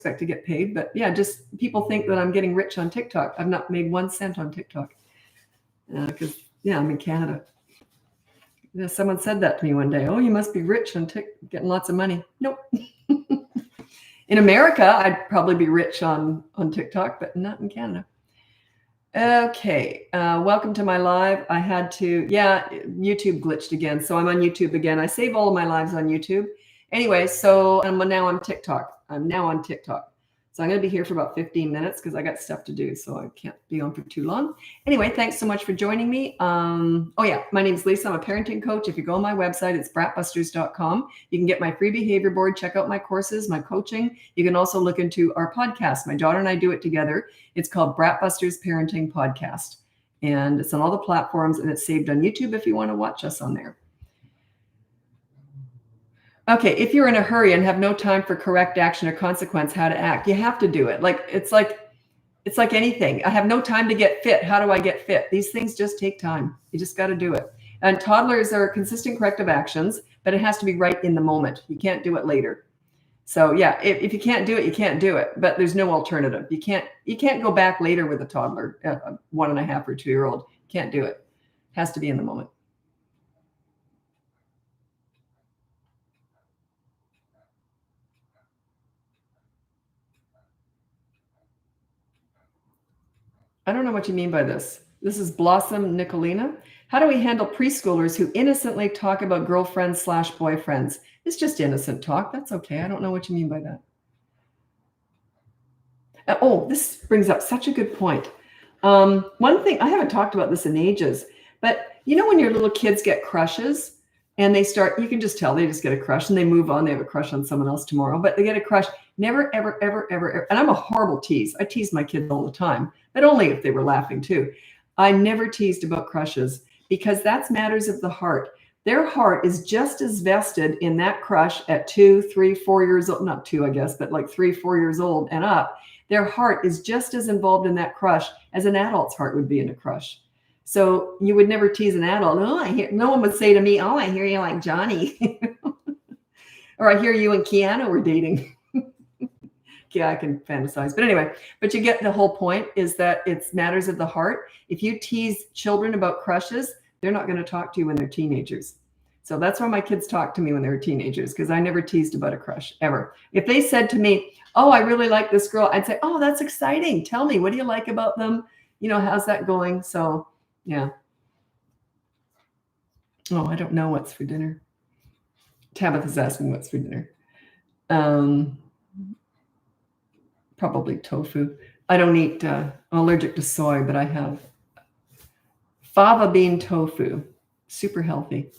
expect to get paid, but yeah, just people think that I'm getting rich on TikTok. I've not made 1 cent on TikTok because I'm in Canada. Yeah, someone said that to me one day. Oh, you must be rich on TikTok, getting lots of money. Nope. In America, I'd probably be rich on TikTok, but not in Canada. Okay, welcome to my live. I had to, YouTube glitched again, so I'm on YouTube again. I save all of my lives on YouTube. Anyway, so now I'm TikTok. I'm now on TikTok. So I'm going to be here for about 15 minutes because I got stuff to do, so I can't be on for too long. Anyway, thanks so much for joining me. My name's Lisa. I'm a parenting coach. If you go on my website, it's BratBusters.com. You can get my free behavior board, check out my courses, my coaching. You can also look into our podcast. My daughter and I do it together. It's called BratBusters Parenting Podcast. And it's on all the platforms, and it's saved on YouTube if you want to watch us on there. Okay, if you're in a hurry and have no time for correct action or consequence, how to act, you have to do it. It's like anything. I have no time to get fit. How do I get fit? These things just take time. You just got to do it. And toddlers are consistent corrective actions, but it has to be right in the moment. You can't do it later. So yeah, if you can't do it, you can't do it. But there's no alternative. You can't go back later with a toddler, a 1.5 or 2-year-old. Can't do it. It has to be in the moment. I don't know what you mean by this. This is Blossom Nicolina. How do we handle preschoolers who innocently talk about girlfriends/boyfriends? It's just innocent talk. That's okay. I don't know what you mean by that. This brings up such a good point. One thing, I haven't talked about this in ages, but you know when your little kids get crushes and they start, you can just tell they just get a crush and they move on. They have a crush on someone else tomorrow, but they get a crush. Never, ever, ever, ever, ever. And I'm a horrible tease. I tease my kids all the time, but only if they were laughing too. I never teased about crushes because that's matters of the heart. Their heart is just as vested in that crush at 2, 3, 4 years old, not 2, I guess, but like 3, 4 years old and up. Their heart is just as involved in that crush as an adult's heart would be in a crush. So you would never tease an adult. No one would say to me, oh, I hear you like Johnny. Or I hear you and Keanu were dating. Yeah, I can fantasize. But anyway, but you get the whole point is that it's matters of the heart. If you tease children about crushes, they're not going to talk to you when they're teenagers. So that's why my kids talk to me when they were teenagers, because I never teased about a crush ever. If they said to me, oh, I really like this girl, I'd say, oh, that's exciting. Tell me, what do you like about them? How's that going? So yeah. Oh, I don't know what's for dinner. Tabitha's asking what's for dinner. Probably tofu. I don't eat, I'm allergic to soy, but I have fava bean tofu. Super healthy.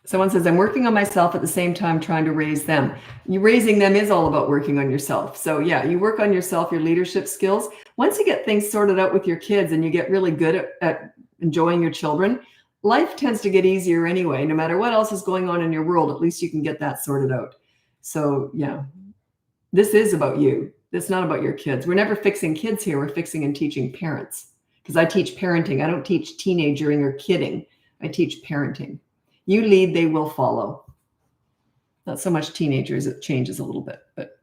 Someone says, I'm working on myself at the same time trying to raise them. Raising them is all about working on yourself. So yeah, you work on yourself, your leadership skills. Once you get things sorted out with your kids and you get really good at enjoying your children, life tends to get easier anyway. No matter what else is going on in your world, at least you can get that sorted out. So yeah, this is about you. It's not about your kids. We're never fixing kids here. We're fixing and teaching parents, because I teach parenting. I don't teach teenagering or kidding. I teach parenting. You lead, they will follow. Not so much teenagers. It changes a little bit, but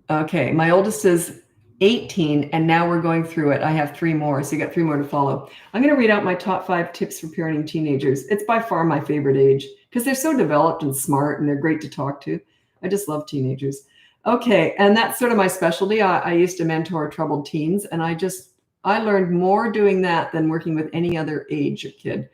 okay. My oldest is 18, and now we're going through it. I have 3 more, so you got 3 more to follow. I'm going to read out my top 5 tips for parenting teenagers. It's by far my favorite age because they're so developed and smart, and they're great to talk to. I just love teenagers. Okay, and that's sort of my specialty. I used to mentor troubled teens, and I learned more doing that than working with any other age or kid.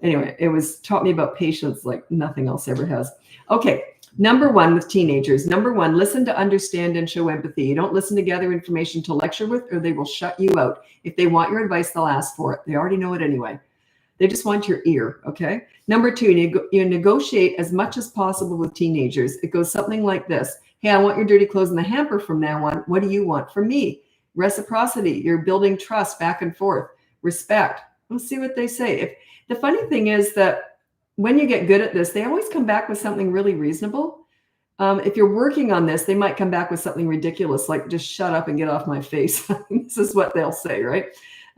Anyway, taught me about patience like nothing else ever has. Okay, number 1 with teenagers. Number 1, listen to understand and show empathy. You don't listen to gather information to lecture with, or they will shut you out. If they want your advice, they'll ask for it. They already know it anyway. They just want your ear, okay? Number 2, you negotiate as much as possible with teenagers. It goes something like this. Hey, I want your dirty clothes in the hamper from now on. What do you want from me? Reciprocity. You're building trust back and forth. Respect. We'll see what they say. The funny thing is that when you get good at this, they always come back with something really reasonable. If you're working on this, they might come back with something ridiculous, like just shut up and get off my face. This is what they'll say, right?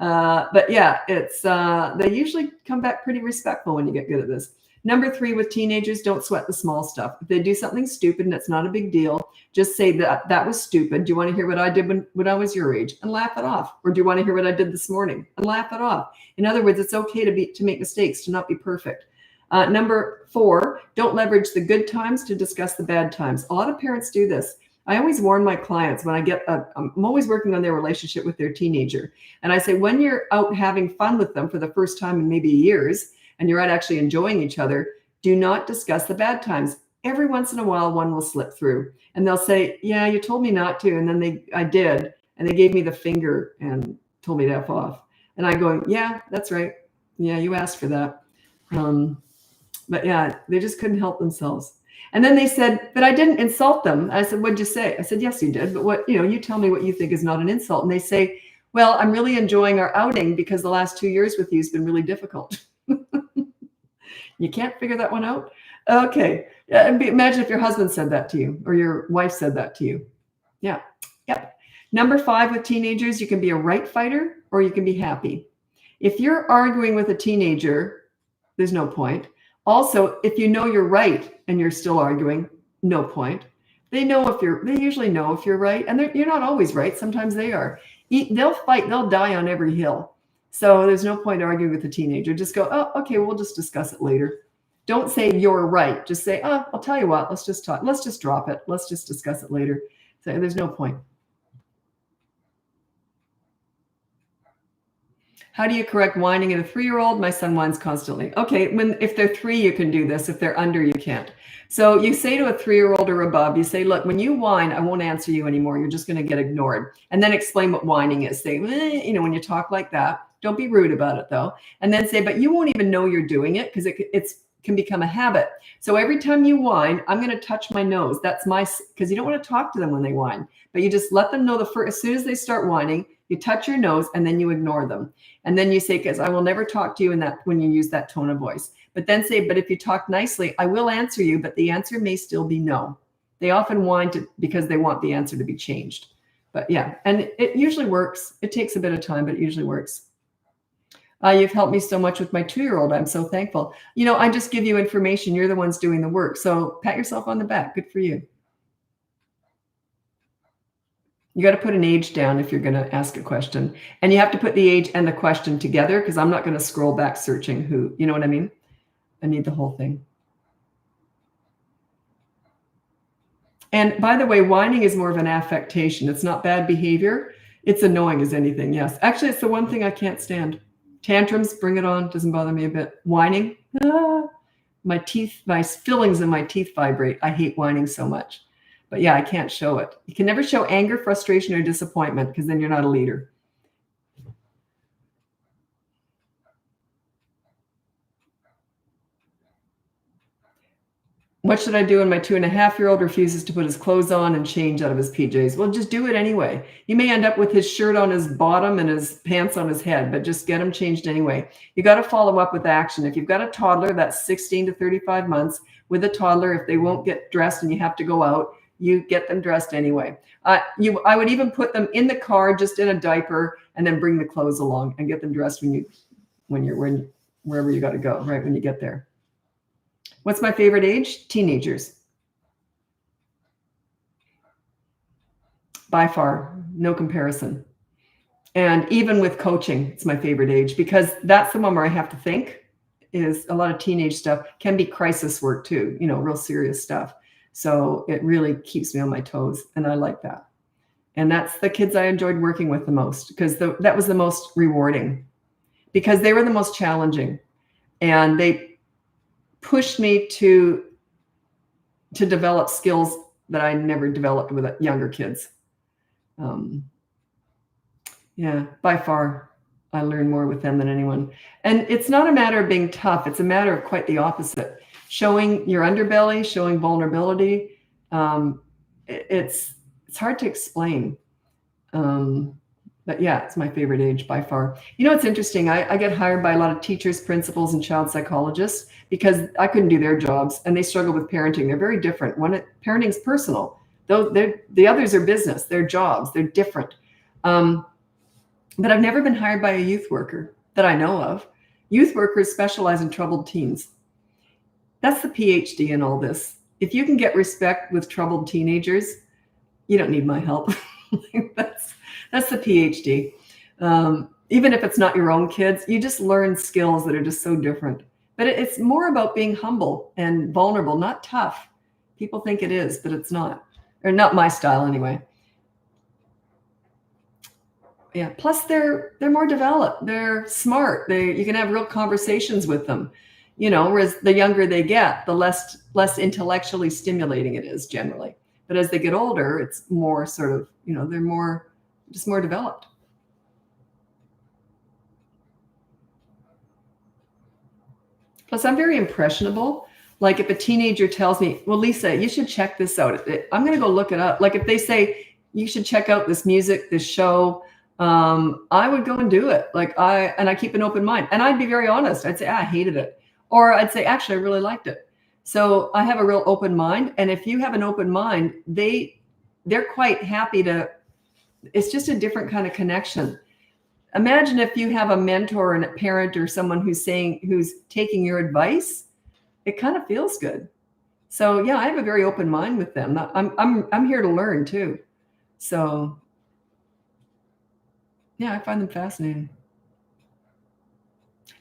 But yeah, it's they usually come back pretty respectful when you get good at this. Number 3 with teenagers, don't sweat the small stuff. If they do something stupid and it's not a big deal, just say that was stupid. Do you want to hear what I did when I was your age? And laugh it off. Or do you want to hear what I did this morning? And laugh it off. In other words, it's okay to make mistakes, to not be perfect. Number 4, don't leverage the good times to discuss the bad times. A lot of parents do this. I always warn my clients when I'm always working on their relationship with their teenager. And I say, when you're out having fun with them for the first time in maybe years, and you're out actually enjoying each other, do not discuss the bad times. Every once in a while, one will slip through and they'll say, yeah, you told me not to. And then I did. And they gave me the finger and told me to F off. And I go, yeah, that's right. Yeah, you asked for that. But yeah, they just couldn't help themselves. And then they said, but I didn't insult them. I said, what'd you say? I said, yes, you did. But you tell me what you think is not an insult. And they say, well, I'm really enjoying our outing because the last 2 years with you has been really difficult. You can't figure that one out? Okay. Imagine if your husband said that to you or your wife said that to you. Yeah. Yep. Number 5 with teenagers, you can be a right fighter or you can be happy. If you're arguing with a teenager, there's no point. Also, if you know you're right and you're still arguing, no point. They usually know if you're right, and you're not always right. Sometimes they are. They'll fight. They'll die on every hill. So there's no point arguing with a teenager. Just go, oh, okay, we'll just discuss it later. Don't say you're right. Just say, oh, I'll tell you what, let's just talk. Let's just drop it. Let's just discuss it later. So there's no point. How do you correct whining in a 3-year-old? My son whines constantly. Okay, if they're 3, you can do this. If they're under, you can't. So you say to a 3-year-old or above, you say, look, when you whine, I won't answer you anymore. You're just going to get ignored. And then explain what whining is. Say, when you talk like that, don't be rude about it though. And then say, but you won't even know you're doing it because it can become a habit. So every time you whine, I'm going to touch my nose. That's because you don't want to talk to them when they whine, but you just let them know as soon as they start whining, you touch your nose and then you ignore them. And then you say, because I will never talk to you when you use that tone of voice. But then say, but if you talk nicely, I will answer you, but the answer may still be no. They often whine because they want the answer to be changed. But yeah, and it usually works. It takes a bit of time, but it usually works. You've helped me so much with my 2-year-old. I'm so thankful. I just give you information. You're the ones doing the work. So pat yourself on the back. Good for you. You got to put an age down if you're going to ask a question. And you have to put the age and the question together because I'm not going to scroll back searching who, you know what I mean? I need the whole thing. And by the way, whining is more of an affectation. It's not bad behavior. It's annoying as anything. Yes. Actually, it's the one thing I can't stand. Tantrums, bring it on. Doesn't bother me a bit. Whining. My fillings in my teeth vibrate. I hate whining so much. But yeah, I can't show it. You can never show anger, frustration, or disappointment because then you're not a leader. What should I do when my 2.5-year-old refuses to put his clothes on and change out of his PJs? Well, just do it anyway. You may end up with his shirt on his bottom and his pants on his head, but just get him changed anyway. You got to follow up with action. If you've got a toddler that's 16 to 35 months, with a toddler, if they won't get dressed and you have to go out, you get them dressed anyway. I would even put them in the car, just in a diaper, and then bring the clothes along and get them dressed wherever you got to go, right when you get there. What's my favorite age? Teenagers. By far, no comparison. And even with coaching, it's my favorite age because that's the one where I have to think. Is a lot of teenage stuff can be crisis work too, real serious stuff. So it really keeps me on my toes, and I like that. And that's the kids I enjoyed working with the most because that was the most rewarding because they were the most challenging, and they pushed me to develop skills that I never developed with younger kids. Yeah, by far, I learn more with them than anyone. And it's not a matter of being tough. It's a matter of quite the opposite. Showing your underbelly, showing vulnerability. It's hard to explain. But yeah, it's my favorite age by far. It's interesting. I get hired by a lot of teachers, principals, and child psychologists because I couldn't do their jobs and they struggle with parenting. They're very different. Parenting's personal. The others are business. They're jobs. They're different. but I've never been hired by a youth worker that I know of. Youth workers specialize in troubled teens. That's the PhD in all this. If you can get respect with troubled teenagers, you don't need my help. that's the PhD. Even if it's not your own kids, you just learn skills that are just so different. But it's more about being humble and vulnerable, not tough. People think it is, but it's not. Or not my style anyway. Yeah. Plus, they're more developed. They're smart. You can have real conversations with them. Whereas the younger they get, the less intellectually stimulating it is generally. But as they get older, it's more sort of, they're more developed. Plus, I'm very impressionable. Like if a teenager tells me, well, Lisa, you should check this out. I'm going to go look it up. Like if they say, you should check out this music, this show, I would go and do it. I keep an open mind. And I'd be very honest. I'd say, I hated it. Or I'd say, actually, I really liked it. So I have a real open mind. And if you have an open mind, they're quite happy it's just a different kind of connection. Imagine if you have a mentor and a parent or someone who's taking your advice, it kind of feels good. So yeah, I have a very open mind with them. I'm here to learn too. So yeah, I find them fascinating.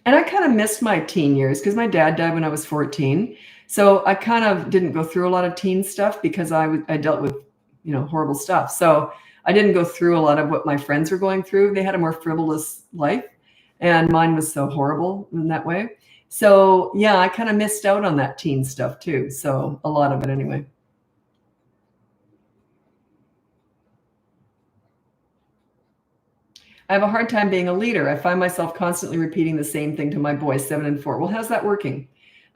And I kind of missed my teen years because my dad died when I was 14. So I kind of didn't go through a lot of teen stuff because I dealt with, horrible stuff. So I didn't go through a lot of what my friends were going through. They had a more frivolous life and mine was so horrible in that way. So yeah, I kind of missed out on that teen stuff too. So a lot of it anyway. I have a hard time being a leader. I find myself constantly repeating the same thing to my boys, 7 and 4. Well, how's that working?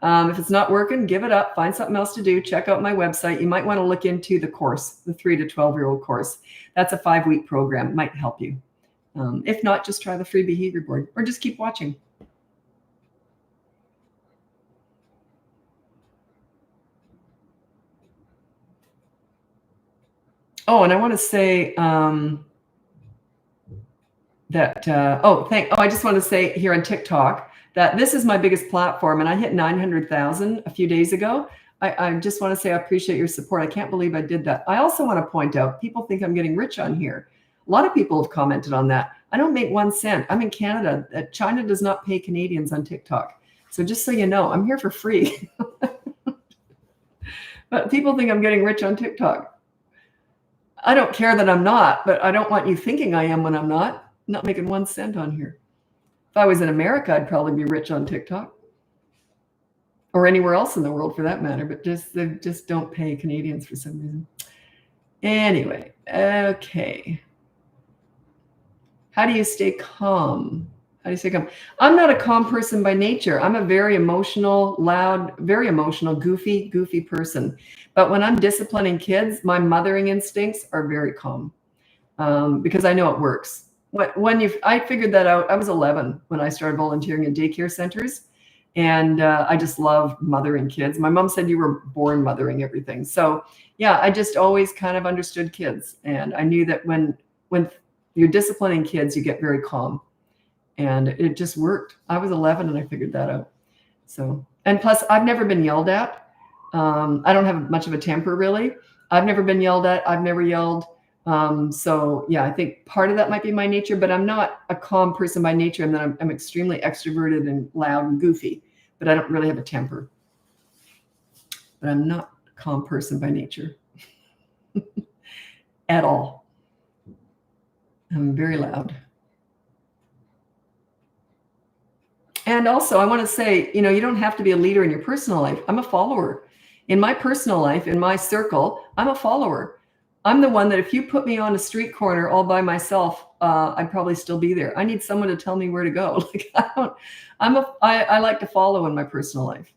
If it's not working, give it up, find something else to do, check out my website. You might want to look into the course, the 3 to 12-year-old course. That's a 5-week program. It might help you. If not, just try the free behavior board or just keep watching. Oh, and I want to say I just want to say here on TikTok that this is my biggest platform and I hit 900,000 a few days ago. I just want to say I appreciate your support. I can't believe I did that. I also want to point out, people think I'm getting rich on here. A lot of people have commented on that. I don't make 1 cent. I'm in Canada. China does not pay Canadians on TikTok. So just so you know, I'm here for free. But people think I'm getting rich on TikTok. I don't care that I'm not, but I don't want you thinking I am when I'm not. I'm not making 1 cent on here. If I was in America, I'd probably be rich on TikTok or anywhere else in the world for that matter, but they just don't pay Canadians for some reason. Anyway, okay. How do you stay calm? I'm not a calm person by nature. I'm a very emotional, loud, very emotional, goofy person. But when I'm disciplining kids, my mothering instincts are very calm because I know it works. I figured that out. I was 11 when I started volunteering in daycare centers, and I just loved mothering kids. My mom said you were born mothering everything. So yeah, I just always kind of understood kids, and I knew that when you're disciplining kids, you get very calm, and it just worked. I was 11 and I figured that out. So, and plus, I've never been yelled at. I don't have much of a temper, really. I've never been yelled at. I've never yelled. So yeah, I think part of that might be my nature, but I'm not a calm person by nature. And then I'm extremely extroverted and loud and goofy, but I don't really have a temper. But I'm not a calm person by nature at all. I'm very loud. And also I want to say, you don't have to be a leader in your personal life. I'm a follower. In my personal life, in my circle, I'm a follower. I'm the one that if you put me on a street corner all by myself, I'd probably still be there. I need someone to tell me where to go. I like to follow in my personal life.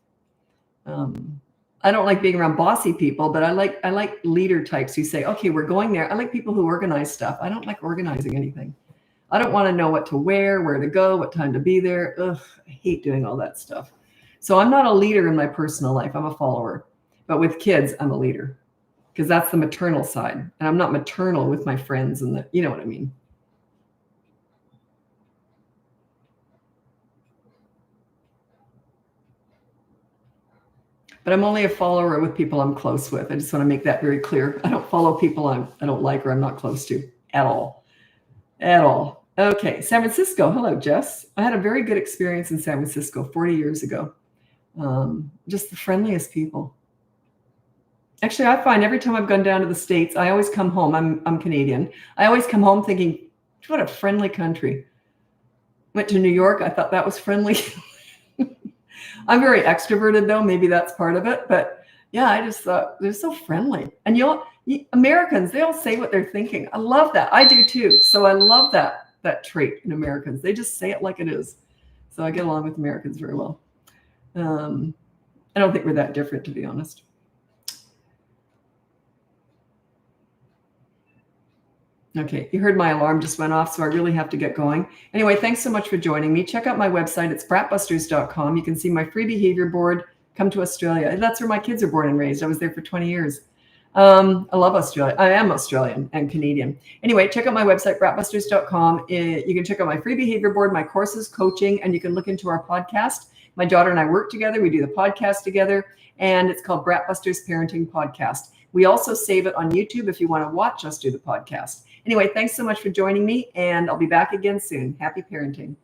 I don't like being around bossy people, but I like leader types who say, okay, we're going there. I like people who organize stuff. I don't like organizing anything. I don't want to know what to wear, where to go, what time to be there. Ugh, I hate doing all that stuff. So I'm not a leader in my personal life. I'm a follower. But with kids, I'm a leader because that's the maternal side. And I'm not maternal with my friends and you know what I mean. but I'm only a follower with people I'm close with. I just want to make that very clear. I don't follow people I don't like or I'm not close to at all. At all. Okay, San Francisco. Hello, Jess. I had a very good experience in San Francisco 40 years ago. Just the friendliest people. Actually, I find every time I've gone down to the States, I always come home. I'm Canadian. I always come home thinking, what a friendly country. Went to New York. I thought that was friendly. I'm very extroverted, though. Maybe that's part of it. But yeah, I just thought they're so friendly. And Americans, they all say what they're thinking. I love that. I do too. So I love that trait in Americans. They just say it like it is. So I get along with Americans very well. I don't think we're that different, to be honest. Okay, you heard my alarm just went off, so I really have to get going. Anyway, thanks so much for joining me. Check out my website. It's BratBusters.com. You can see my free behavior board. Come to Australia. That's where my kids are born and raised. I was there for 20 years. I love Australia. I am Australian and Canadian. Anyway, check out my website, BratBusters.com. You can check out my free behavior board, my courses, coaching, and you can look into our podcast. My daughter and I work together. We do the podcast together, and it's called BratBusters Parenting Podcast. We also save it on YouTube if you want to watch us do the podcast. Anyway, thanks so much for joining me, and I'll be back again soon. Happy parenting.